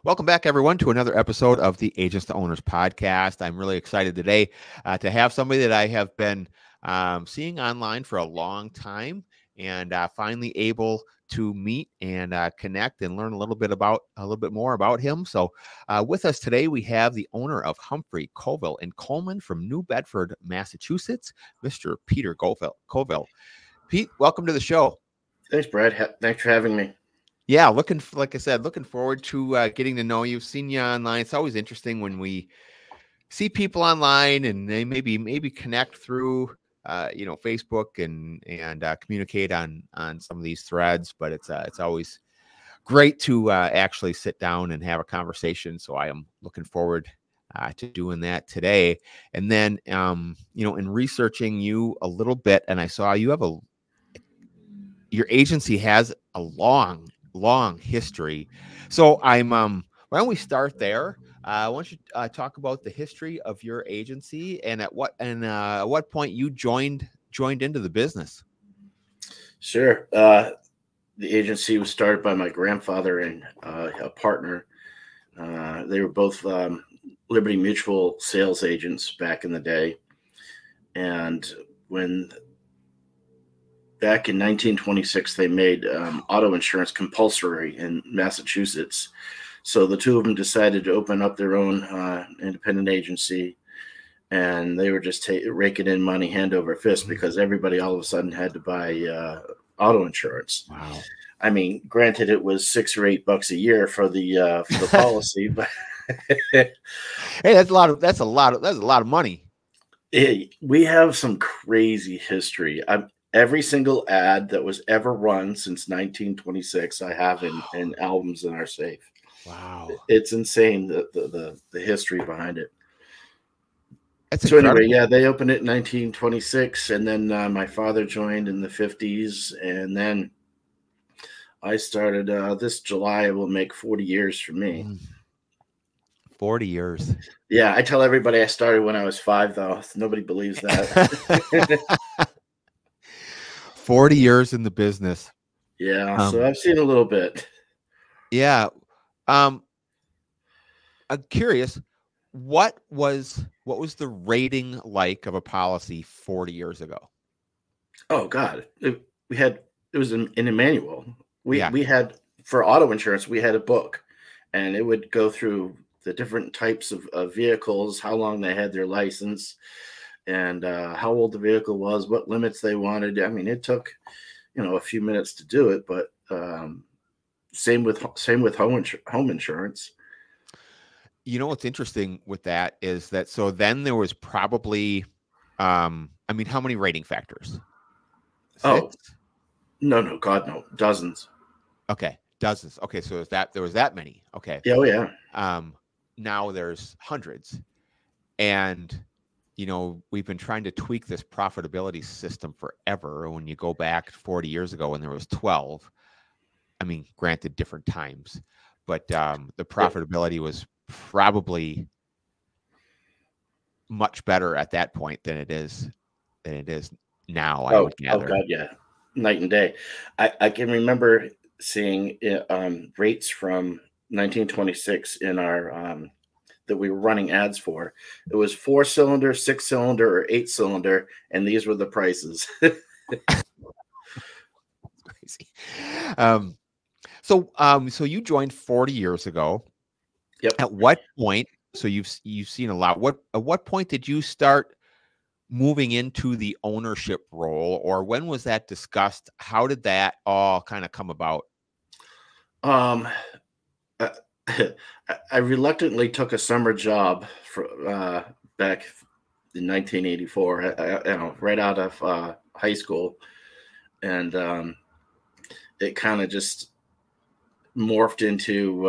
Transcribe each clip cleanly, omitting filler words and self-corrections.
Welcome back, everyone, to another episode of the Agents to Owners podcast. I'm really excited today to have somebody that I have been seeing online for a long time and finally able to meet and connect and learn a little bit more about him. So with us today, we have the owner of Humphrey, Covill and Coleman from New Bedford, Massachusetts, Mr. Peter Covill. Pete, welcome to the show. Thanks, Brad. Thanks for having me. Yeah, like I said, looking forward to getting to know you. Seen you online. It's always interesting when we see people online and they maybe connect through Facebook and communicate on some of these threads. But it's always great to actually sit down and have a conversation. So I am looking forward to doing that today. And then in researching you a little bit, and I saw you have your agency has a long history. So why don't we start there? Why don't you talk about the history of your agency and at what point you joined into the business? Sure. The agency was started by my grandfather and a partner. They were both Liberty Mutual sales agents back in the day. And back in 1926, they made auto insurance compulsory in Massachusetts. So the two of them decided to open up their own independent agency, and they were just raking in money hand over fist because everybody all of a sudden had to buy auto insurance. Wow. I mean, granted, it was $6 or $8 a year for the policy, but hey, that's a lot of money. We have some crazy history. Every single ad that was ever run since 1926, I have in albums in our safe. Wow, it's insane the history behind it. That's so incredible. Anyway, yeah, they opened it in 1926, and then my father joined in the 50s, and then I started. This July will make 40 years for me. 40 years. Yeah, I tell everybody I started when I was 5, though. Nobody believes that. 40 years in the business. Yeah, so I've seen a little bit. Yeah. I'm curious, what was the rating like of a policy 40 years ago? Oh God, it was in a manual. We had, for auto insurance, we had a book, and it would go through the different types of vehicles, how long they had their license, and how old the vehicle was, what limits they wanted. I mean, it took, a few minutes to do it, but same with home insurance. What's interesting with that is that so then there was probably, how many rating factors? 6? Oh, no, God, no, dozens. Okay, dozens. Okay, so there was that many. Okay. Yeah, oh yeah. Now there's hundreds, and we've been trying to tweak this profitability system forever. When you go back 40 years ago when there was 12, I mean, granted different times, but the profitability was probably much better at that point than it is now. I would gather. Oh God, yeah, night and day. I can remember seeing rates from 1926 in our that we were running ads for. It was 4-cylinder, 6-cylinder, or 8-cylinder, and these were the prices. Crazy. So you joined 40 years ago. Yep. At what point? So you've seen a lot. At what point did you start moving into the ownership role, or when was that discussed? How did that all kind of come about? I reluctantly took a summer job for back in 1984, right out of high school, and it kind of just morphed into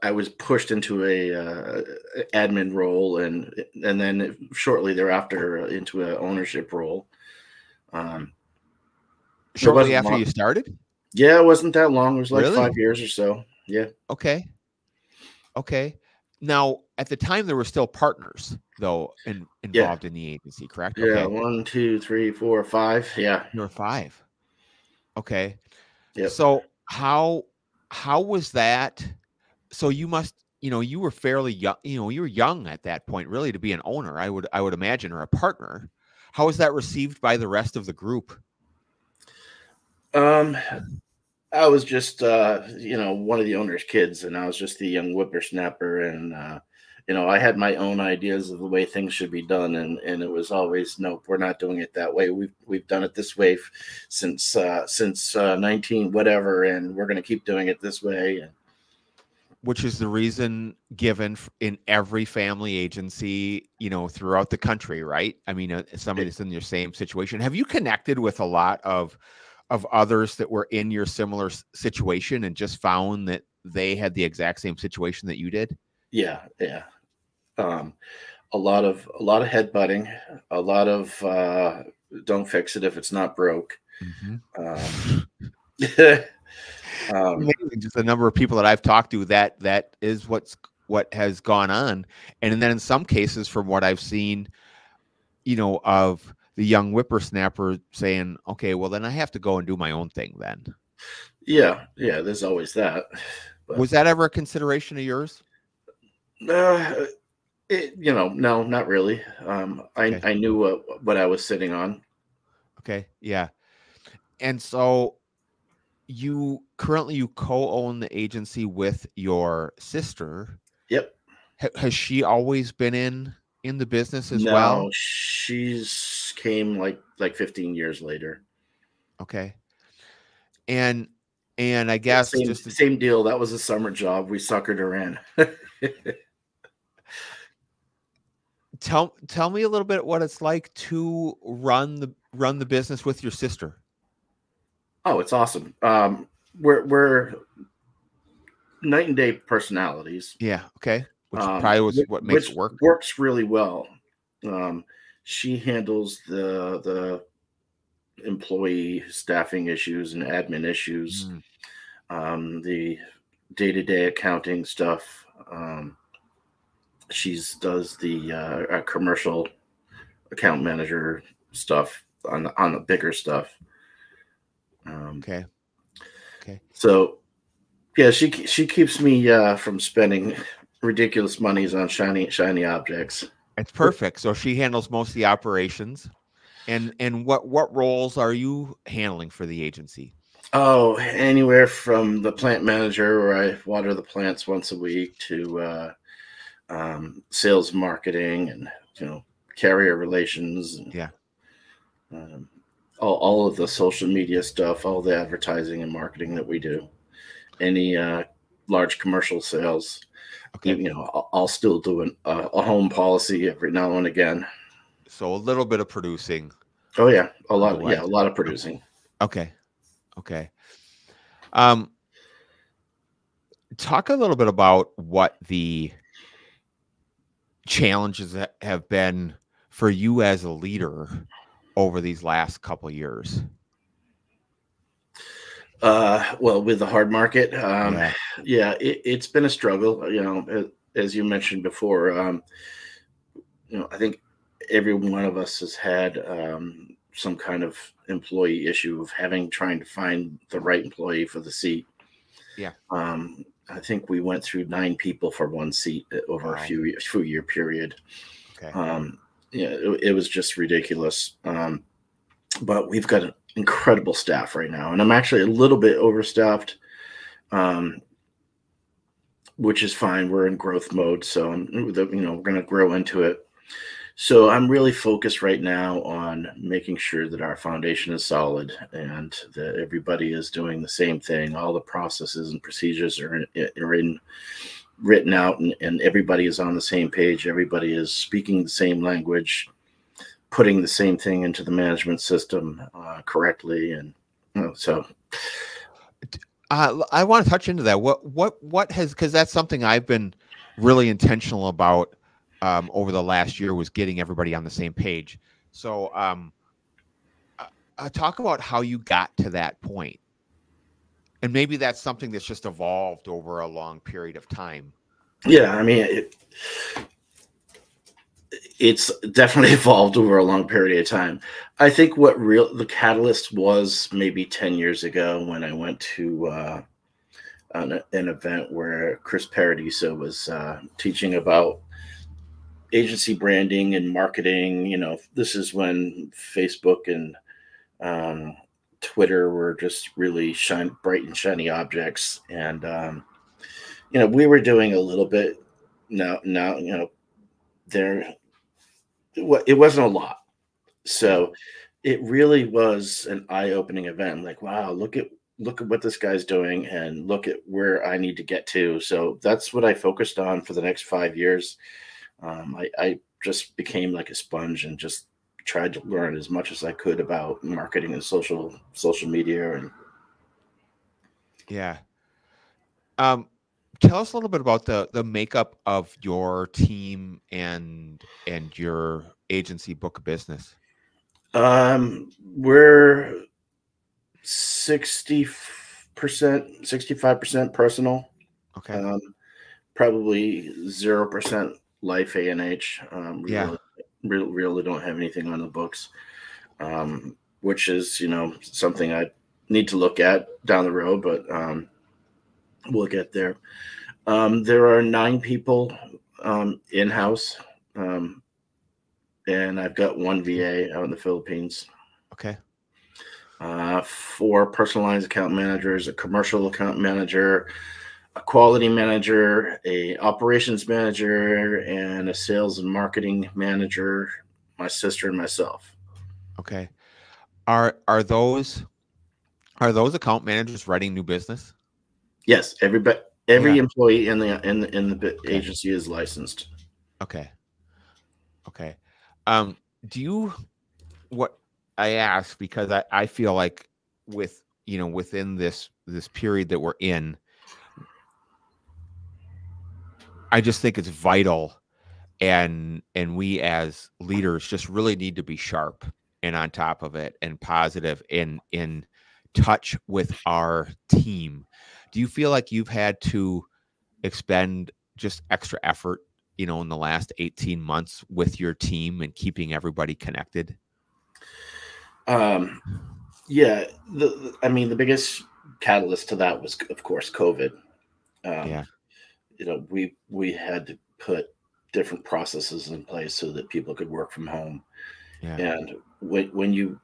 I was pushed into a admin role, and then shortly thereafter into an ownership role. Shortly after you started? Yeah, it wasn't that long. It was like Really? 5 years or so. Yeah. Okay. Now, at the time, there were still partners, though, involved in the agency, correct? Yeah, okay. 1, 2, 3, 4, 5. Yeah. There were 5. Okay. Yeah. So how how was that? So you must, you were fairly young, you were young at that point, really, to be an owner, I would imagine, or a partner. How was that received by the rest of the group? I was just, one of the owner's kids, and I was just the young whippersnapper. And, I had my own ideas of the way things should be done. And it was always, nope, we're not doing it that way. We've done it this way since 19 whatever, and we're going to keep doing it this way. And which is the reason given in every family agency, throughout the country, right? I mean, somebody that's in your same situation. Have you connected with a lot of others that were in your similar situation and just found that they had the exact same situation that you did? Yeah. A lot of headbutting, a lot of don't fix it if it's not broke. Just the number of people that I've talked to, that is what has gone on. And then in some cases, from what I've seen, of the young whippersnapper saying, okay, well, then I have to go and do my own thing then. Yeah, there's always that. But was that ever a consideration of yours? No, not really. Okay. I knew what I was sitting on. Okay, yeah. And so you co-own the agency with your sister. Yep. Has she always been in the business as no, well? She's came like 15 years later. Okay. And I guess same deal. That was a summer job. We suckered her in. Tell me a little bit what it's like to run the business with your sister. Oh, it's awesome. We're night and day personalities. Yeah. Okay. Which probably was what makes it work. Works really well. She handles the employee staffing issues and admin issues, the day-to-day accounting stuff. She does the commercial account manager stuff on the bigger stuff. Okay. So, yeah, she keeps me from spending ridiculous monies on shiny objects. It's perfect. So she handles most of the operations. And what roles are you handling for the agency? Oh, anywhere from the plant manager, where I water the plants once a week, to sales, marketing, and carrier relations. And, all of the social media stuff, all the advertising and marketing that we do. Any large commercial sales. Okay. I'll still do a home policy every now and again. So a little bit of producing. Oh yeah, a lot of producing. Okay. Talk a little bit about what the challenges have been for you as a leader over these last couple of years. Well, with the hard market, it's been a struggle. As you mentioned before, I think every one of us has had some kind of employee issue of trying to find the right employee for the seat. Yeah. I think we went through 9 people for one seat over a few year period. Okay. It was just ridiculous. But we've got an incredible staff right now, and I'm actually a little bit overstaffed, which is fine. We're in growth mode, so we're going to grow into it. So I'm really focused right now on making sure that our foundation is solid and that everybody is doing the same thing. All the processes and procedures are written out, and everybody is on the same page. Everybody is speaking the same language, putting the same thing into the management system correctly. And so I want to touch into that. What has, because that's something I've been really intentional about over the last year, was getting everybody on the same page. So talk about how you got to that point. And maybe that's something that's just evolved over a long period of time. Yeah, I mean, it's definitely evolved over a long period of time. I think the catalyst was maybe 10 years ago when I went to an event where Chris Paradiso was teaching about agency branding and marketing. You know, this is when Facebook and Twitter were just really bright and shiny objects. And, you know, we were doing a little bit now, you know, it wasn't a lot. So it really was an eye-opening event. Like, wow, look at what this guy's doing and look at where I need to get to. So that's what I focused on for the next 5 years. I just became like a sponge and just tried to learn as much as I could about marketing and social media. And yeah. Tell us a little bit about the makeup of your team and your agency book of business. We're 60%, 65% personal. Okay. Probably 0% life A&H. Yeah. Really don't have anything on the books, which is, you know, something I need to look at down the road, but we'll get there. There are 9 people in-house, and I've got 1 VA out in the Philippines. Okay. 4 personalized account managers, a commercial account manager, a quality manager, a operations manager, and a sales and marketing manager, my sister and myself. Okay. Are those account managers writing new business? Yes, every employee in the agency is licensed. Okay. Okay. What I ask, because I feel like within this period that we're in, I just think it's vital, and we as leaders just really need to be sharp and on top of it and positive and in touch with our team. Do you feel like you've had to expend just extra effort, in the last 18 months with your team and keeping everybody connected? Yeah. The biggest catalyst to that was, of course, COVID. Yeah. We had to put different processes in place so that people could work from home. Yeah. And when you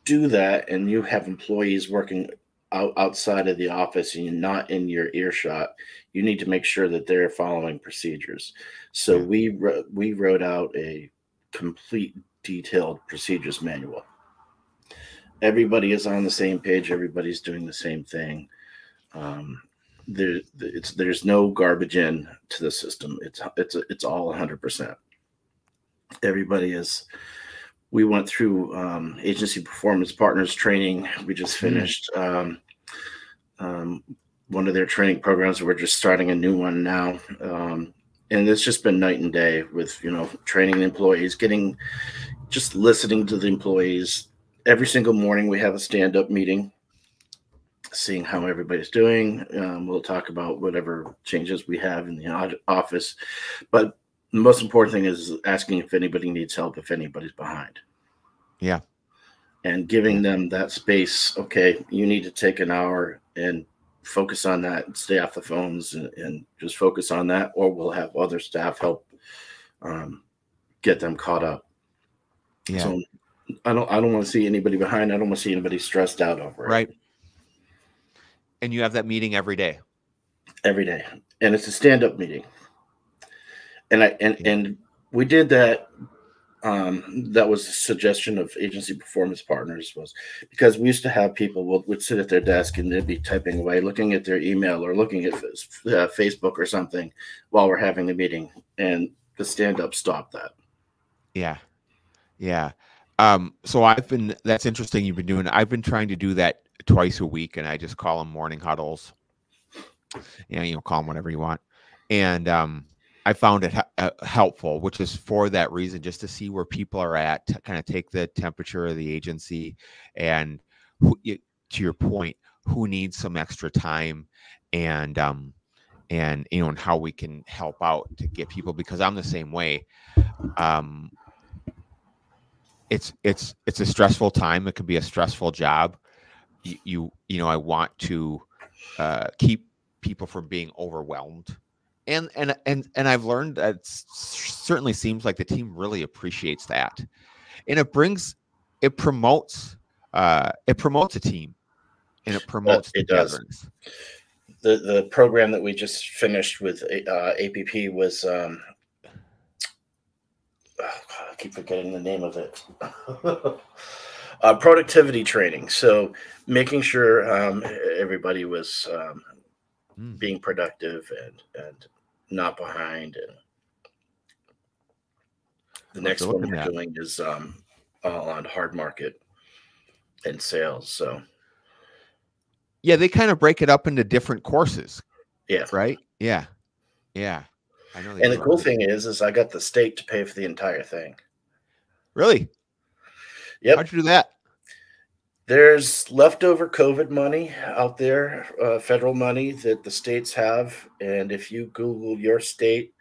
do that and you have employees working outside of the office and you're not in your earshot, you need to make sure that they're following procedures. So we wrote out a complete detailed procedures manual. Everybody is on the same page. Everybody's doing the same thing. There's no garbage in to the system. It's all 100%. Everybody is. We went through agency performance partners training. We just finished one of their training programs. We're just starting a new one now. And it's just been night and day with, training the employees, just listening to the employees. Every single morning we have a stand-up meeting, seeing how everybody's doing. We'll talk about whatever changes we have in the office. But the most important thing is asking if anybody needs help, if anybody's behind. Yeah. And giving them that space. Okay, you need to take an hour and focus on that and stay off the phones and just focus on that, or we'll have other staff help get them caught up. Yeah. So I don't want to see anybody behind. I don't want to see anybody stressed out over it. Right. And you have that meeting every day. Every day. And it's a stand-up meeting. And we did that. That was a suggestion of agency performance partners, was because we used to have people would sit at their desk and they'd be typing away, looking at their email or looking at Facebook or something while we're having the meeting. And the stand-up stopped that. Yeah. Yeah. So that's interesting. I've been trying to do that twice a week, and I just call them morning huddles. Call them whatever you want. And I found it helpful, which is for that reason, just to see where people are at, to kind of take the temperature of the agency, and to your point, who needs some extra time, and how we can help out to get people, because I'm the same way. It's a stressful time. It could be a stressful job. I want to keep people from being overwhelmed. And I've learned that certainly seems like the team really appreciates that, and it promotes a team, and it promotes It does. togetherness. The program that we just finished with APP was I keep forgetting the name of it. Productivity training. So making sure everybody was being productive and not behind. And the next one we're doing is on hard market and sales. So yeah, they kind of break it up into different courses. Yeah. Right. Yeah. Yeah. I know. And the cool thing is I got the state to pay for the entire thing. Really? Yep. How'd you do that? There's leftover COVID money out there, federal money that the states have. And if you Google your state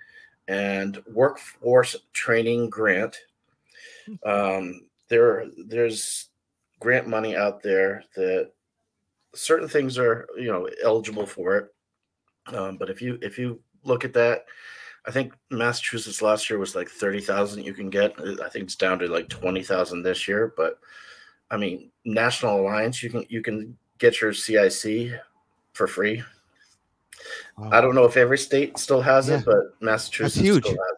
and workforce training grant, there's grant money out there that certain things are, eligible for it. But if you look at that, I think Massachusetts last year was like 30,000 you can get. I think it's down to like 20,000 this year. But I mean, National Alliance, you can get your CIC for free. Wow. I don't know if every state still has it, but Massachusetts still has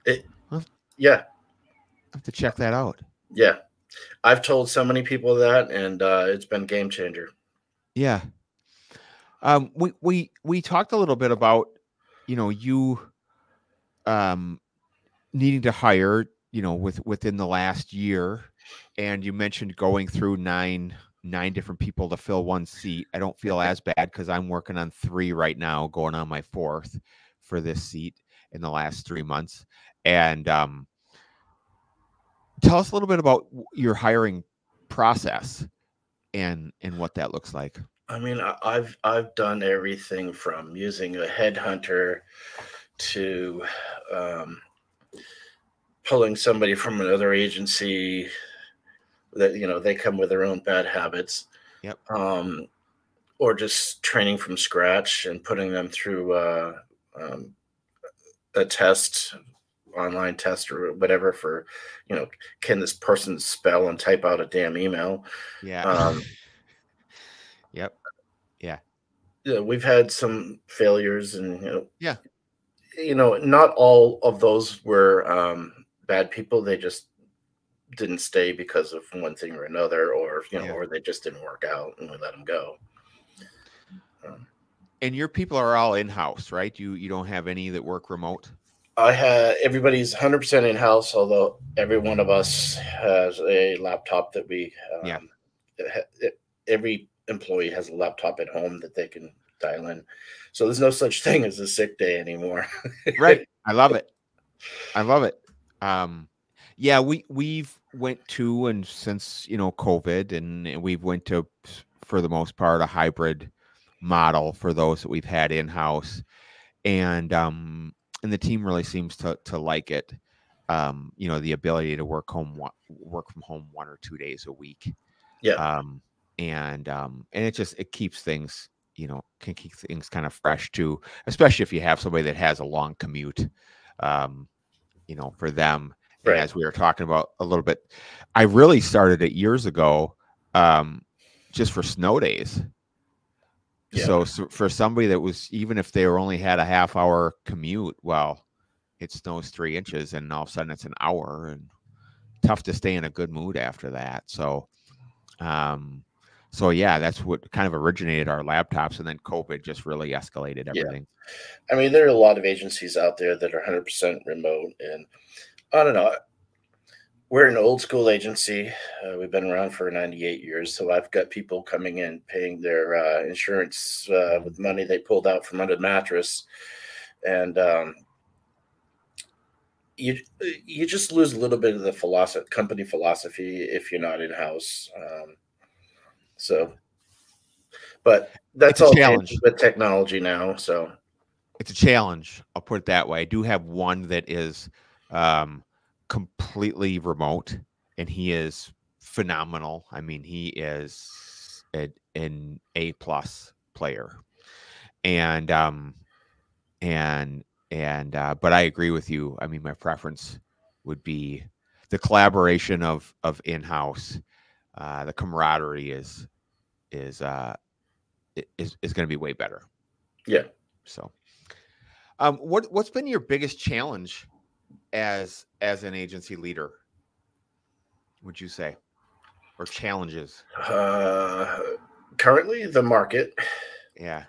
it. Yeah. I have to check that out. Yeah. I've told so many people that, and it's been a game changer. Yeah. We talked a little bit about, you needing to hire, within the last year, and you mentioned going through nine different people to fill one seat. I don't feel as bad because I'm working on 3 right now, going on my 4th for this seat in the last 3 months. And tell us a little bit about your hiring process and what that looks like. I mean, I've done everything from using a headhunter to pulling somebody from another agency that they come with their own bad habits. Yep. Or just training from scratch and putting them through a test, online test or whatever for, can this person spell and type out a damn email? Yeah. Yep. Yeah. We've had some failures, and yeah, not all of those were bad people. They just didn't stay because of one thing or another, or or they just didn't work out, and we let them go. And your people are all in-house, right? You don't have any that work remote? Everybody's 100% in-house, although every one of us has a laptop that we every employee has a laptop at home that they can dial in. So there's no such thing as a sick day anymore. Right. I love it. Yeah, we've went to, and since COVID, and we've went to, for the most part, a hybrid model for those that we've had in-house, and the team really seems to like it. The ability to work from home 1 or 2 days a week. Yeah. And it keeps things, can keep things kind of fresh too, especially if you have somebody that has a long commute, for them. Right. And as we were talking about a little bit, I really started it years ago, just for snow days. Yeah. So for somebody that was, even if they only had a half-hour commute, well, it snows 3 inches and all of a sudden it's an hour, and tough to stay in a good mood after that. So yeah, that's what kind of originated our laptops, and then COVID just really escalated everything. Yeah. I mean, there are a lot of agencies out there that are 100% remote, and I don't know. We're an old school agency. We've been around for 98 years. So I've got people coming in, paying their insurance with money they pulled out from under the mattress. And you just lose a little bit of the company philosophy if you're not in-house. But that's all challenge with technology now. So it's a challenge. I'll put it that way. I do have one that is completely remote, and he is phenomenal. I mean, he is an A+ player. And but I agree with you. I mean, my preference would be the collaboration of in-house. The camaraderie is going to be way better. Yeah. So, what's been your biggest challenge as an agency leader, would you say, or challenges? Currently, the market. Yeah.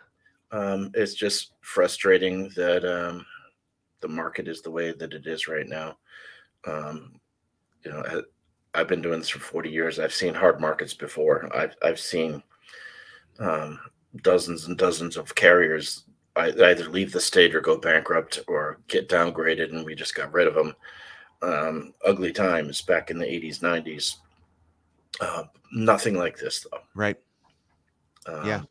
It's just frustrating that the market is the way that it is right now. I've been doing this for 40 years. I've seen hard markets before. I've seen dozens and dozens of carriers either leave the state or go bankrupt or get downgraded, and we just got rid of them. Ugly times back in the 80s, 90s. Nothing like this, though. Right. Yeah.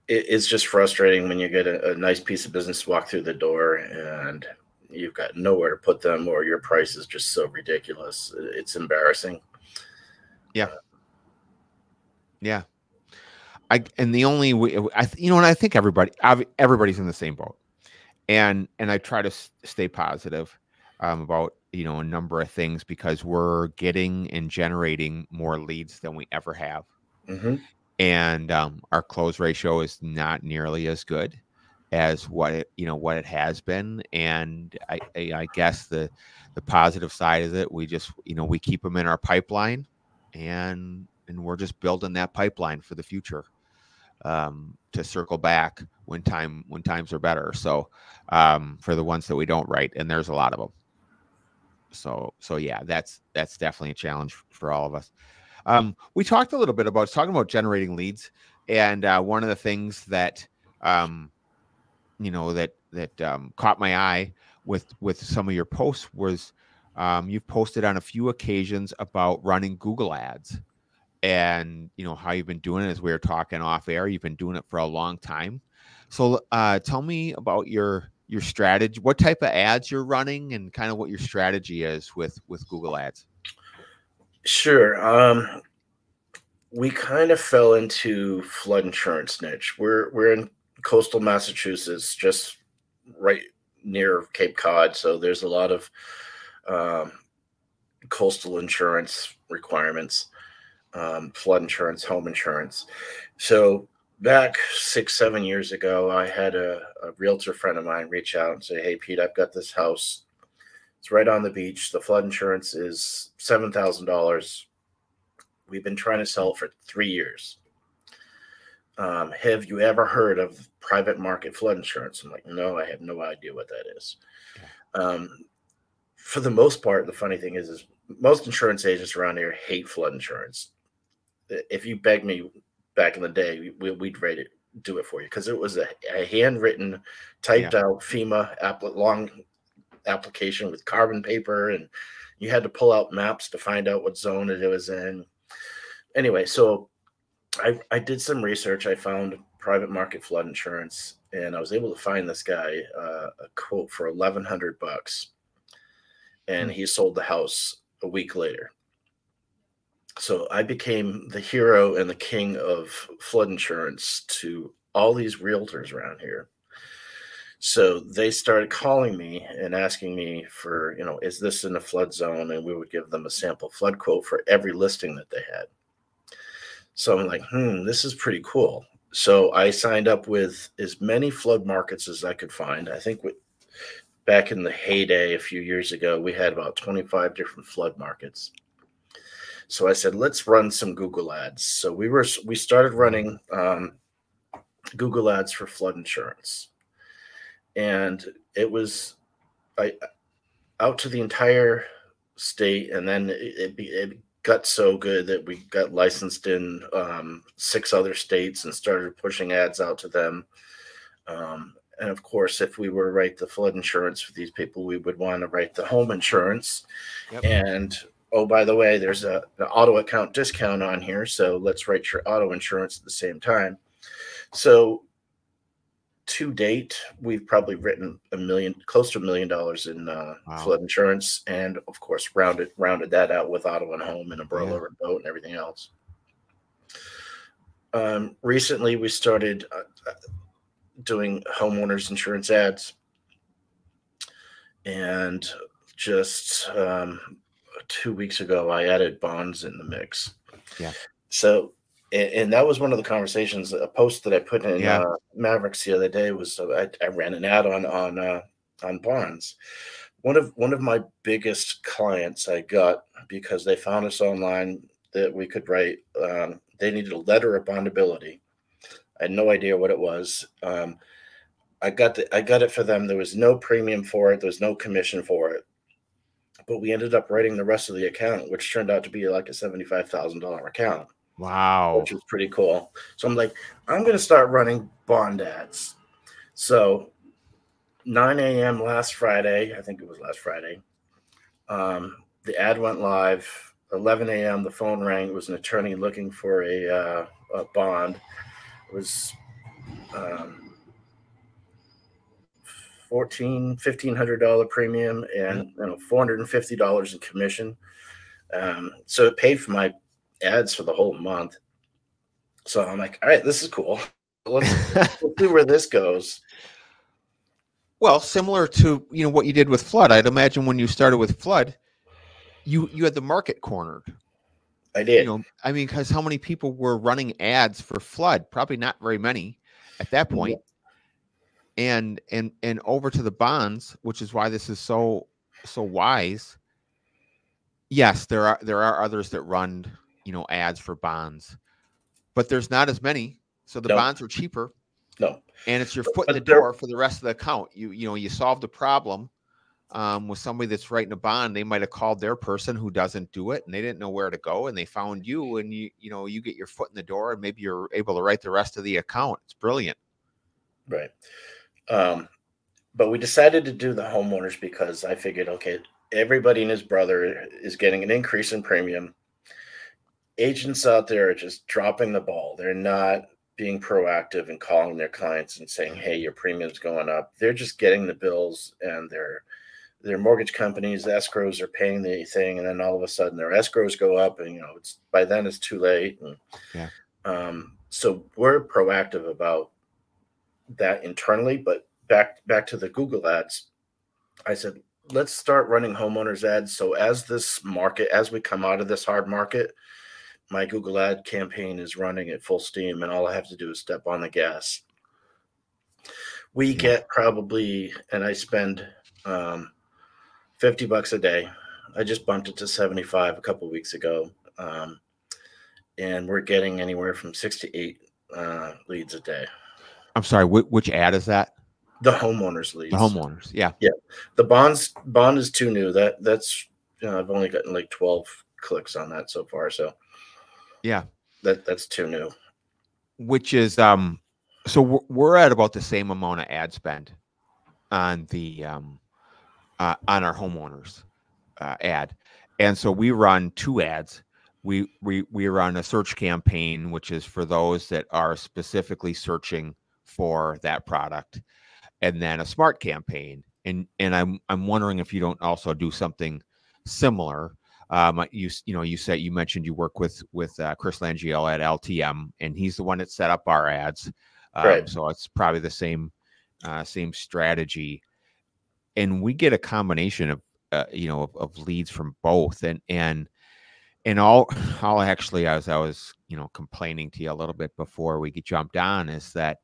It's just frustrating when you get a nice piece of business walk through the door and you've got nowhere to put them, or your price is just so ridiculous. It's embarrassing. Yeah. Yeah. And the only way, and I think everybody's in the same boat, and I try to stay positive about a number of things, because we're getting and generating more leads than we ever have. Mm-hmm. And our close ratio is not nearly as good as what it has been. And I guess the positive side is that we just we keep them in our pipeline, and we're just building that pipeline for the future, to circle back when times are better. So for the ones that we don't write, and there's a lot of them. So yeah, that's definitely a challenge for all of us. We talked a little bit about talking about generating leads, and one of the things that caught my eye with some of your posts was you've posted on a few occasions about running Google ads, and how you've been doing it. As we were talking off air, you've been doing it for a long time. So tell me about your strategy, what type of ads you're running, and kind of what your strategy is with Google ads. Sure. We kind of fell into flood insurance niche. We're in coastal Massachusetts, just right near Cape Cod. So there's a lot of coastal insurance requirements, flood insurance, home insurance. So back 6-7 years ago, I had a realtor friend of mine reach out and say, "Hey, Pete, I've got this house. It's right on the beach. The flood insurance is $7,000. We've been trying to sell it for 3 years. Have you ever heard of private market flood insurance?" I'm like, "No, I have no idea what that is." For the most part, the funny thing is most insurance agents around here hate flood insurance. If you begged me back in the day, we'd do it for you, because it was a handwritten, typed out FEMA long application with carbon paper, and you had to pull out maps to find out what zone it was in. Anyway, so I did some research. I found private market flood insurance, and I was able to find this guy a quote for $1,100, and he sold the house a week later. So I became the hero and the king of flood insurance to all these realtors around here. So they started calling me and asking me for, is this in a flood zone? And we would give them a sample flood quote for every listing that they had. So I'm like, this is pretty cool. So I signed up with as many flood markets as I could find. I think back in the heyday a few years ago, we had about 25 different flood markets. So I said, let's run some Google ads. So we started running Google ads for flood insurance, and it was out to the entire state. And then it got so good that we got licensed in 6 other states and started pushing ads out to them. And of course, if we were to write the flood insurance for these people, we would want to write the home insurance. Yep. And oh, by the way, there's an auto account discount on here, so let's write your auto insurance at the same time. So to date, we've probably written close to $1 million in flood insurance, and of course rounded that out with auto and home and umbrella and boat and everything else. Recently, we started doing homeowners insurance ads, and just 2 weeks ago, I added bonds in the mix. Yeah. So, and that was one of the conversations. A post that I put in Yeah. Mavericks the other day was I ran an ad on bonds. One of my biggest clients I got because they found us online that we could write. They needed a letter of bondability. I had no idea what it was. I got it for them. There was no premium for it. There was no commission for it. But we ended up writing the rest of the account, which turned out to be like a $75,000 account. Wow. Which was pretty cool. So I'm like, I'm going to start running bond ads. So 9 a.m. last Friday, I think it was last Friday, the ad went live. 11 a.m. the phone rang. It was an attorney looking for a bond. It was $1,500 premium and $450 in commission. So it paid for my ads for the whole month. So I'm like, all right, this is cool. Let's see where this goes. Well, similar to what you did with flood. I'd imagine when you started with flood, you had the market cornered. I did. I mean, because how many people were running ads for flood? Probably not very many at that point. And over to the bonds, which is why this is so wise. Yes, there are others that run ads for bonds, but there's not as many. So the bonds are cheaper. No, and it's your foot in the door for the rest of the account. You solved the problem with somebody that's writing a bond. They might have called their person who doesn't do it, and they didn't know where to go, and they found you, and you get your foot in the door, and maybe you're able to write the rest of the account. It's brilliant, right? But we decided to do the homeowners because I figured, okay, everybody and his brother is getting an increase in premium. Agents out there are just dropping the ball. They're not being proactive and calling their clients and saying, hey, your premium's going up. They're just getting the bills, and their mortgage companies, the escrows are paying the thing, and then all of a sudden their escrows go up, and it's by then it's too late. And so we're proactive about that internally. But back to the Google ads, I said, let's start running homeowners ads. So as we come out of this hard market, my Google ad campaign is running at full steam, and all I have to do is step on the gas. We get probably, and I spend $50 a day. I just bumped it to 75 a couple of weeks ago. And we're getting anywhere from 6 to 8 leads a day. I'm sorry, which ad is that? The homeowners leads. The homeowners, yeah. The bond is too new. That's I've only gotten like 12 clicks on that so far. So yeah, that's too new. Which is so we're at about the same amount of ad spend on the on our homeowners ad, and so we run 2 ads. We run a search campaign, which is for those that are specifically searching for that product, and then a smart campaign. And I'm wondering if you don't also do something similar. You mentioned you work with Chris Langiel at LTM, and he's the one that set up our ads. Right. So it's probably the same strategy, and we get a combination of of leads from both, and all actually, as I was complaining to you a little bit before we jumped on, is that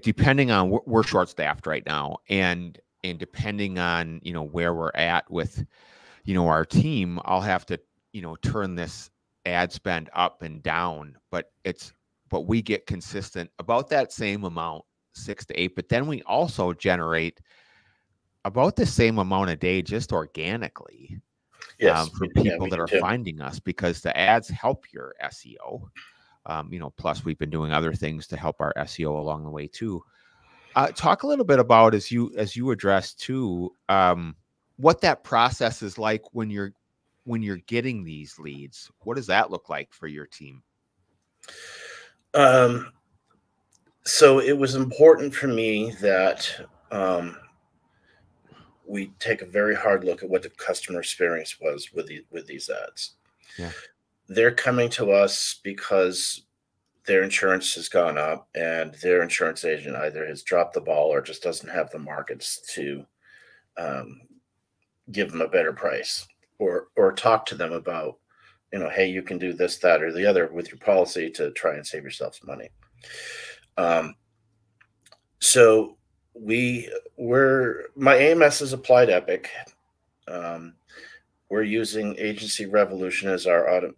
depending on, we're short staffed right now, and depending on where we're at with our team, I'll have to turn this ad spend up and down, but we get consistent about that same amount, 6 to 8, but then we also generate about the same amount a day just organically. Yes, for people that are finding us, because the ads help your SEO. Plus we've been doing other things to help our SEO along the way too. Talk a little bit about, as you addressed too, what that process is like when you're getting these leads. What does that look like for your team? So it was important for me that we take a very hard look at what the customer experience was with these ads. Yeah. They're coming to us because their insurance has gone up and their insurance agent either has dropped the ball or just doesn't have the markets to give them a better price, or talk to them about, hey, you can do this, that, or the other with your policy to try and save yourself some money. So my AMS is Applied Epic. We're using Agency Revolution as our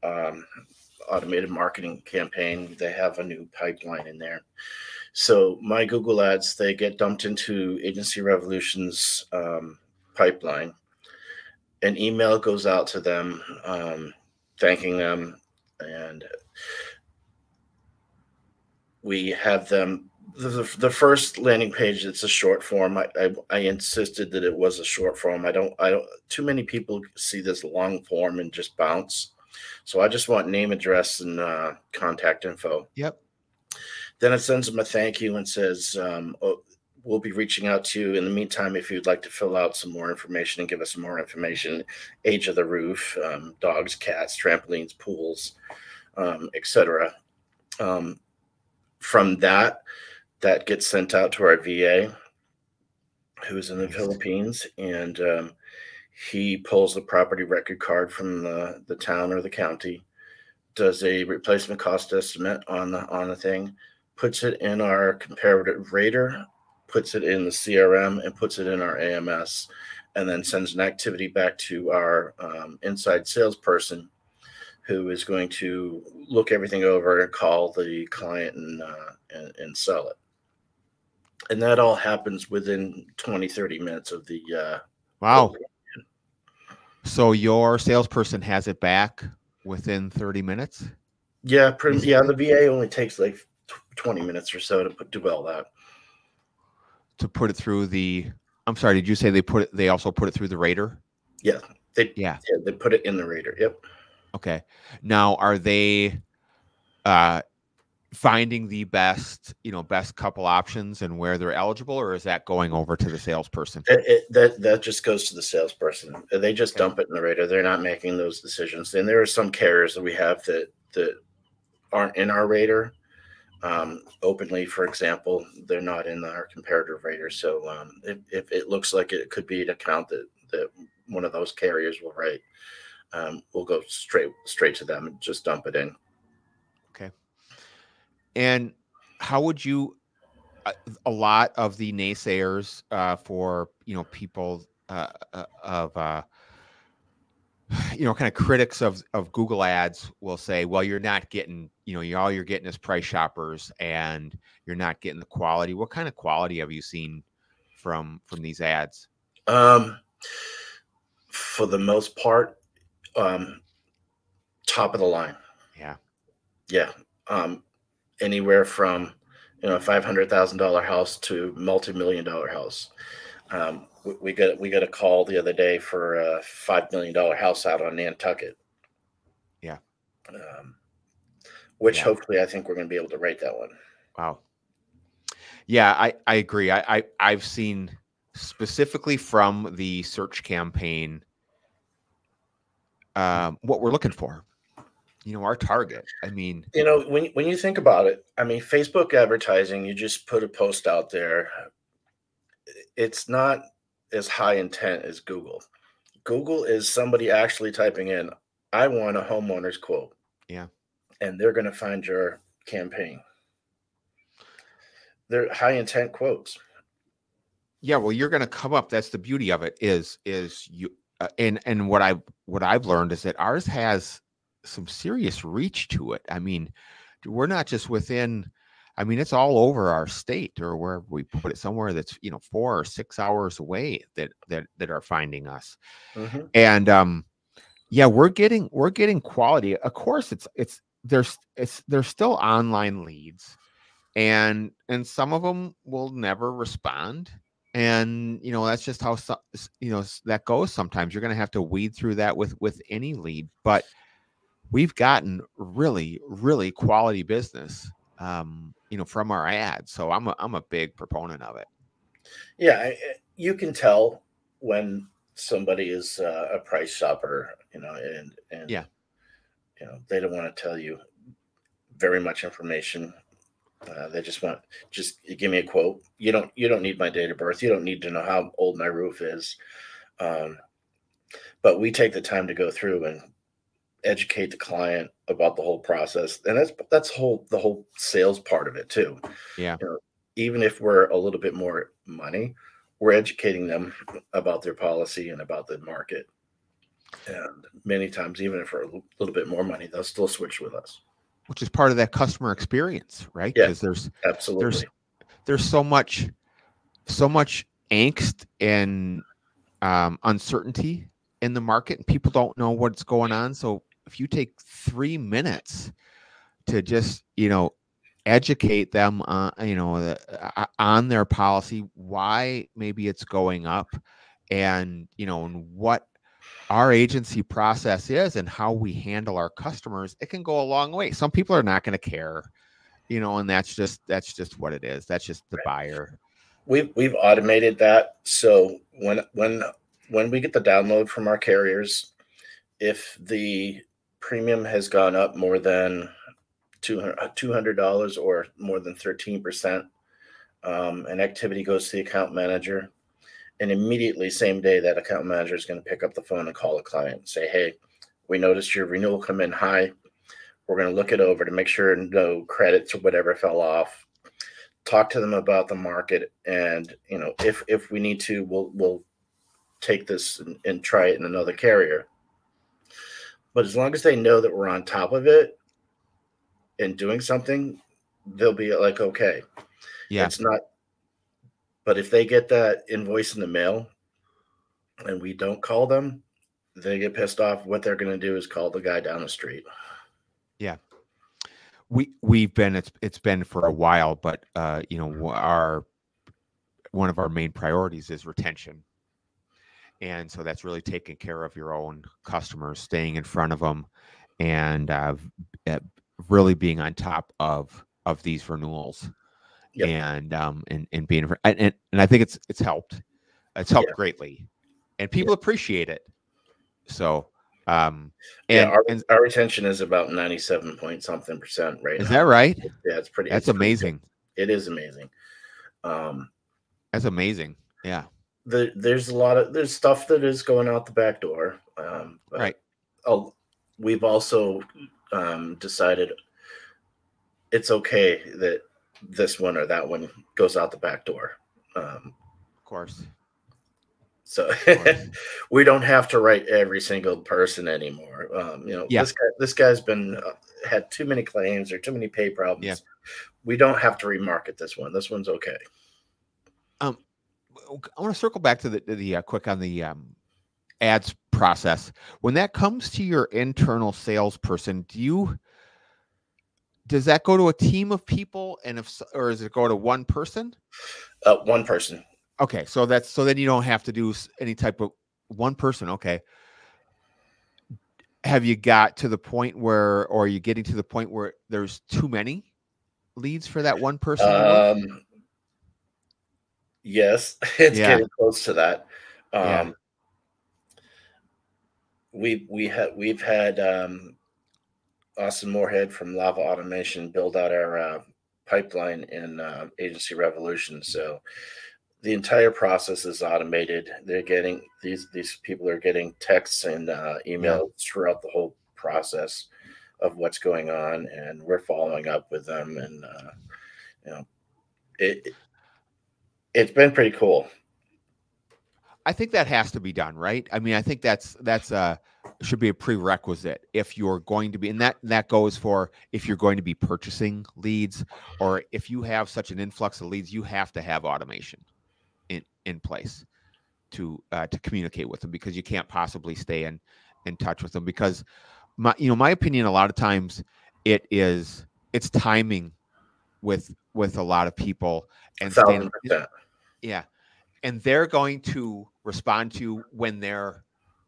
automated marketing campaign. They have a new pipeline in there. So my Google ads, they get dumped into Agency Revolution's pipeline. An email goes out to them, thanking them, and we have them. The first landing page, it's a short form. I insisted that it was a short form. I don't. Too many people see this long form and just bounce. So I just want name, address, and contact info. Yep. Then it sends them a thank you and says, we'll be reaching out to you. In the meantime, if you'd like to fill out some more information and give us some more information, age of the roof, dogs, cats, trampolines, pools, etc. From that gets sent out to our VA, who's in the Philippines, and he pulls the property record card from the town or the county, does a replacement cost estimate on the thing, puts it in our comparative rater, puts it in the CRM, and puts it in our AMS, and then sends an activity back to our inside salesperson, who is going to look everything over and call the client and sell it. And that all happens within 20, 30 minutes of the wow. So your salesperson has it back within 30 minutes? Yeah, the VA only takes like 20 minutes or so to do all that. To put it through I'm sorry, did you say they also put it through the rater? Yeah. They put it in the rater. Yep. Okay. Now, are they finding the best couple options and where they're eligible, or is that going over to the salesperson? That just goes to the salesperson. They just dump it in the rater. They're not making those decisions. And there are some carriers that we have that aren't in our rater. Openly, for example, they're not in our comparative rater. So if it looks like it could be an account that one of those carriers will write, we'll go straight to them and just dump it in. Okay. And how would you, a lot of the naysayers for people of kind of critics of Google ads will say, well, you're not getting, all you're getting is price shoppers and you're not getting the quality. What kind of quality have you seen from these ads? For the most part, top of the line. Yeah. Anywhere from, a $500,000 house to multi-million-dollar house. We got a call the other day for a $5 million house out on Nantucket. Yeah. Which hopefully I think we're going to be able to rate that one. Wow. Yeah, I agree. I've seen specifically from the search campaign what we're looking for. Our target. I mean, when you think about it, Facebook advertising, you just put a post out there. It's not as high intent as Google. Google is somebody actually typing in, I want a homeowner's quote. Yeah. And they're going to find your campaign. They're high intent quotes. Yeah. Well, you're going to come up. That's the beauty of it is you, and what I've learned is that ours has some serious reach to it. I mean, we're not just within, it's all over our state or where we put it, somewhere that's 4 or 6 hours away that are finding us. Mm-hmm. And we're getting quality. Of course, there's still online leads, and some of them will never respond. And that's just how that goes. Sometimes you're going to have to weed through that with any lead, but we've gotten really, really quality business, from our ads. So I'm a big proponent of it. Yeah, you can tell when somebody is a price shopper, and yeah, they don't want to tell you very much information. They just give me a quote. You don't need my date of birth. You don't need to know how old my roof is. But we take the time to go through and educate the client about the whole process, and that's the whole sales part of it too. Yeah. Even if we're a little bit more money, we're educating them about their policy and about the market. And many times, even if we're a little bit more money, they'll still switch with us. Which is part of that customer experience, right? Yeah, because there's so much angst and uncertainty in the market, and people don't know what's going on. So if you take 3 minutes to just, educate them on their policy, why maybe it's going up, and and what our agency process is and how we handle our customers, it can go a long way. Some people are not going to care, and that's just what it is. That's just the buyer. We've automated that. So when we get the download from our carriers, if the premium has gone up more than $200 or more than 13%, an activity goes to the account manager. And immediately, same day, that account manager is going to pick up the phone and call a client and say, hey, we noticed your renewal come in high. We're going to look it over to make sure no credits or whatever fell off. Talk to them about the market. And, if we need to, we'll take this and try it in another carrier. But as long as they know that we're on top of it and doing something, they'll be like, okay. Yeah. It's not. But if they get that invoice in the mail and we don't call them, they get pissed off. What they're going to do is call the guy down the street. Yeah. We've been, it's been for a while, but one of our main priorities is retention. And so that's really taking care of your own customers, staying in front of them, and really being on top of these renewals. Yep. And being, and I think it's helped. It's helped greatly, and people appreciate it. So, our retention is about 97% right now. Is that right? Yeah, it's pretty. That's amazing. It is amazing. That's amazing. Yeah. There's stuff that is going out the back door. Right. We've also decided it's okay that this one or that one goes out the back door. Of course. So we don't have to write every single person anymore. This guy's been had too many claims or too many pay problems. Yeah. We don't have to remarket this one. This one's okay. I want to circle back to the quick on the ads process. When that comes to your internal salesperson, does that go to a team of people, or does it go to one person? One person. Okay, so then you don't have to do any type of one person. Okay. Have you got to the point or are you getting to the point where there's too many leads for that one person? Yes, it's getting close to that. We've had Austin Moorhead from Lava Automation build out our pipeline in Agency Revolution. So the entire process is automated. They're getting these people are getting texts and emails throughout the whole process of what's going on, and we're following up with them. And it's been pretty cool. I think that has to be done, right? I mean, I think that's should be a prerequisite if you're going to be, and that goes for if you're going to be purchasing leads, or if you have such an influx of leads, you have to have automation in place to communicate with them, because you can't possibly stay in touch with them. Because my opinion, a lot of times it's timing with a lot of people, and 1,000%. Yeah. And they're going to respond to you when they're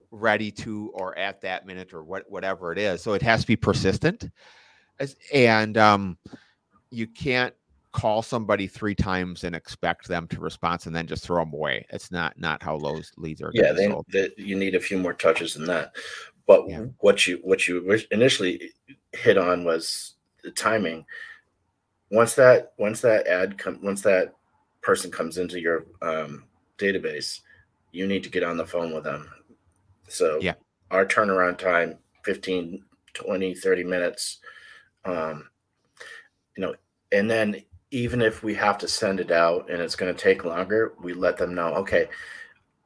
ready to, or at that minute, or whatever it is. So it has to be persistent, and you can't call somebody 3 times and expect them to respond and then just throw them away. It's not how those leads are. Yeah, you need a few more touches than that. But what you initially hit on was the timing. Once that once that person comes into your database, you need to get on the phone with them. So Yeah. our turnaround time, 15, 20, 30 minutes. You know, and then even if we have to send it out and it's going to take longer, we let them know, okay,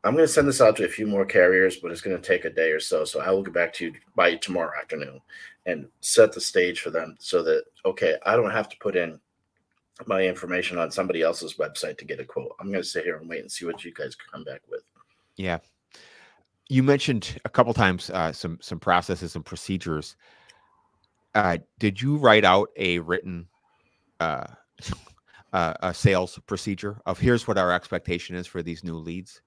I'm going to send this out to a few more carriers, but it's going to take a day or so. So I will get back to you by tomorrow afternoon and set the stage for them so that, okay, I don't have to put in my information on somebody else's website to get a quote. I'm going to sit here and wait and see what you guys come back with. Yeah. You mentioned a couple times some processes and procedures. Did you write out a written a sales procedure of here's what our expectation is for these new leads?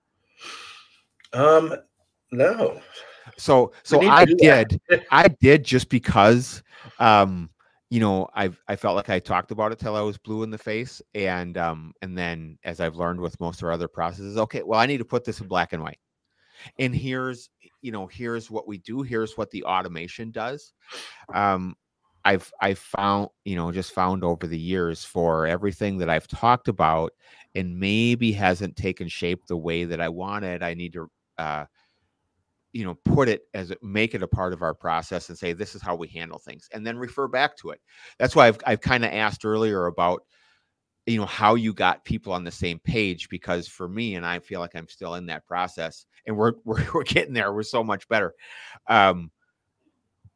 No. So I did just because, you know, I felt like I talked about it till I was blue in the face. And then as I've learned with most of our other processes, okay, well, I need to put this in black and white. And here's what we do. Here's what the automation does. I've found, just found over the years for everything that I've talked about and maybe hasn't taken shape the way that I wanted, I need to, make it a part of our process and say, this is how we handle things, and then refer back to it. That's why I've kind of asked earlier about, how you got people on the same page, because for me, and I feel like I'm still in that process, and we're getting there. We're so much better.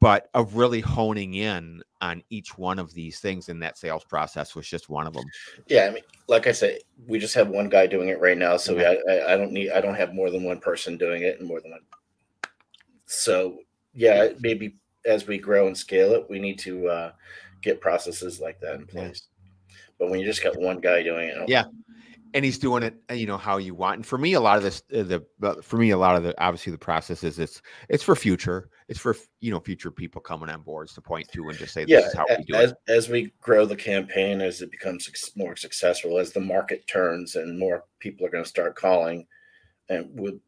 But of really honing in on each one of these things, in that sales process was just one of them. Yeah, I mean, like I said, we just have one guy doing it right now, so yeah. I don't have more than one person doing it and more than one. So yeah, maybe as we grow and scale it, we need to get processes like that in place. Yeah. But when you just got one guy doing it, yeah, and he's doing it, how you want. And for me, a lot of this, obviously the process is it's for future. It's for, future people coming on boards to point to and just say, this is how we do it. As we grow the campaign, as it becomes more successful, as the market turns and more people are going to start calling, and we'll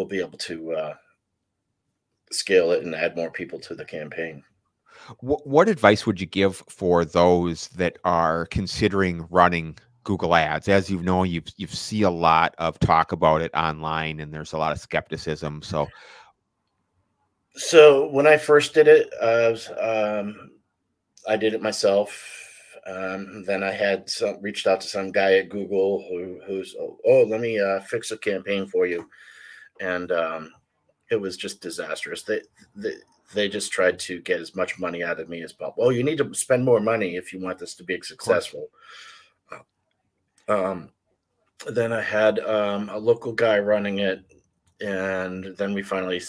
be able to scale it and add more people to the campaign. What advice would you give for those that are considering running Google Ads? As you know, you see a lot of talk about it online, and there's a lot of skepticism. So when I first did it, I did it myself. Then I had reached out to some guy at Google who's let me fix a campaign for you, and it was just disastrous. They just tried to get as much money out of me as possible. Well, you need to spend more money if you want this to be successful. Then I had a local guy running it. And then we finally,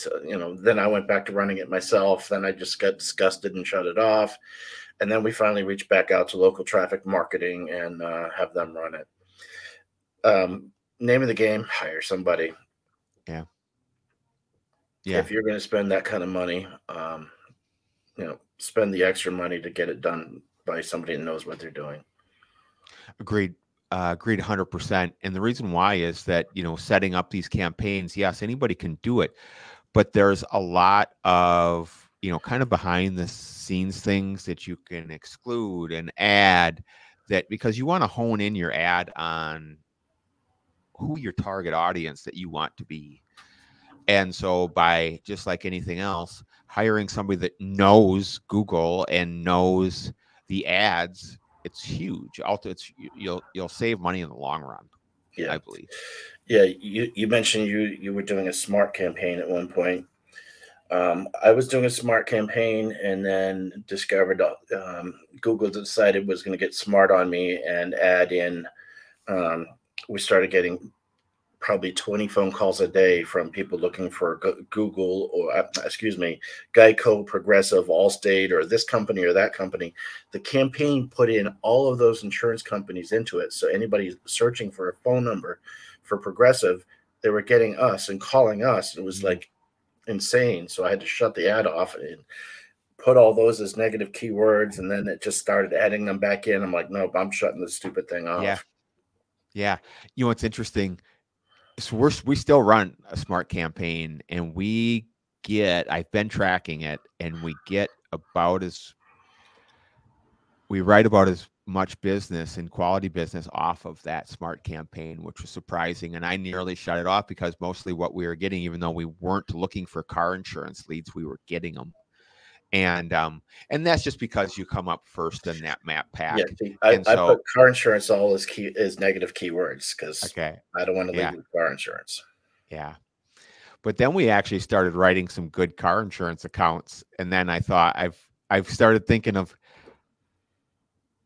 then I went back to running it myself. Then I just got disgusted and shut it off. And then we finally reached back out to local traffic marketing and have them run it. Name of the game, hire somebody. Yeah. If you're going to spend that kind of money, spend the extra money to get it done by somebody that knows what they're doing. Agreed. Agreed 100%. And the reason why is that, setting up these campaigns, yes, anybody can do it, but there's a lot of, kind of behind the scenes things that you can exclude and add, that because you want to hone in your ad on who your target audience that you want to be. And so by, just like anything else, hiring somebody that knows Google and knows the ads, it's huge. Also, you'll save money in the long run. Yeah, I believe. Yeah, you mentioned you were doing a smart campaign at one point. I was doing a smart campaign and then discovered Google decided was going to get smart on me and add in. We started getting probably 20 phone calls a day from people looking for Google or Geico, Progressive, Allstate, or this company or that company. The campaign put in all of those insurance companies into it. So anybody searching for a phone number for Progressive, they were getting us and calling us. It was like insane. So I had to shut the ad off and put all those as negative keywords. And then it just started adding them back in. I'm like, nope, I'm shutting this stupid thing off. Yeah. It's interesting. So we still run a smart campaign, and I've been tracking it, and we get about we write about as much business and quality business off of that smart campaign, which was surprising. And I nearly shut it off because mostly what we were getting, even though we weren't looking for car insurance leads, we were getting them. And that's just because you come up first in that map pack. Yeah, see, I put car insurance all as negative keywords because I don't want to lead with car insurance. Yeah. But then we actually started writing some good car insurance accounts. And then I thought I've started thinking of,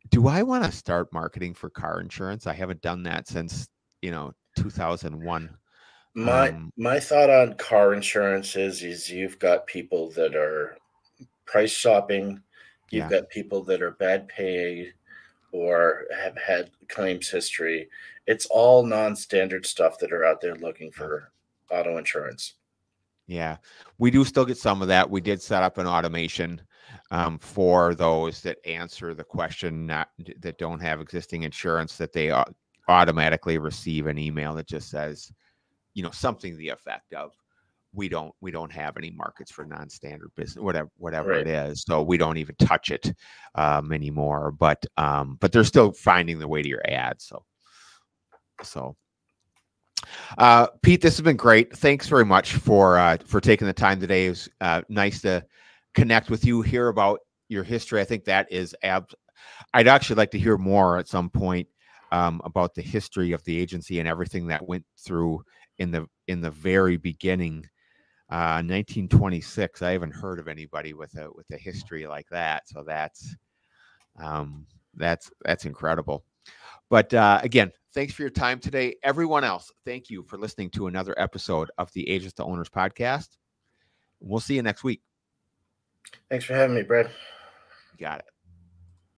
do I want to start marketing for car insurance? I haven't done that since, 2001. My thought on car insurance is you've got people that are price shopping. You've got people that are bad paid or have had claims history. It's all non-standard stuff that are out there looking for auto insurance. Yeah, we do still get some of that. We did set up an automation for those that answer the question that don't have existing insurance, that they automatically receive an email that just says, something to the effect of, we don't have any markets for non-standard business, whatever it is. So we don't even touch it anymore. But they're still finding their way to your ads. So Pete, this has been great. Thanks very much for taking the time today. It was nice to connect with you, hear about your history. I think that is I'd actually like to hear more at some point about the history of the agency and everything that went through in the very beginning. 1926. I haven't heard of anybody with a history like that. So that's incredible. But again, thanks for your time today. Everyone else, thank you for listening to another episode of the Agents to Owners podcast. We'll see you next week. Thanks for having me, Brad. You got it.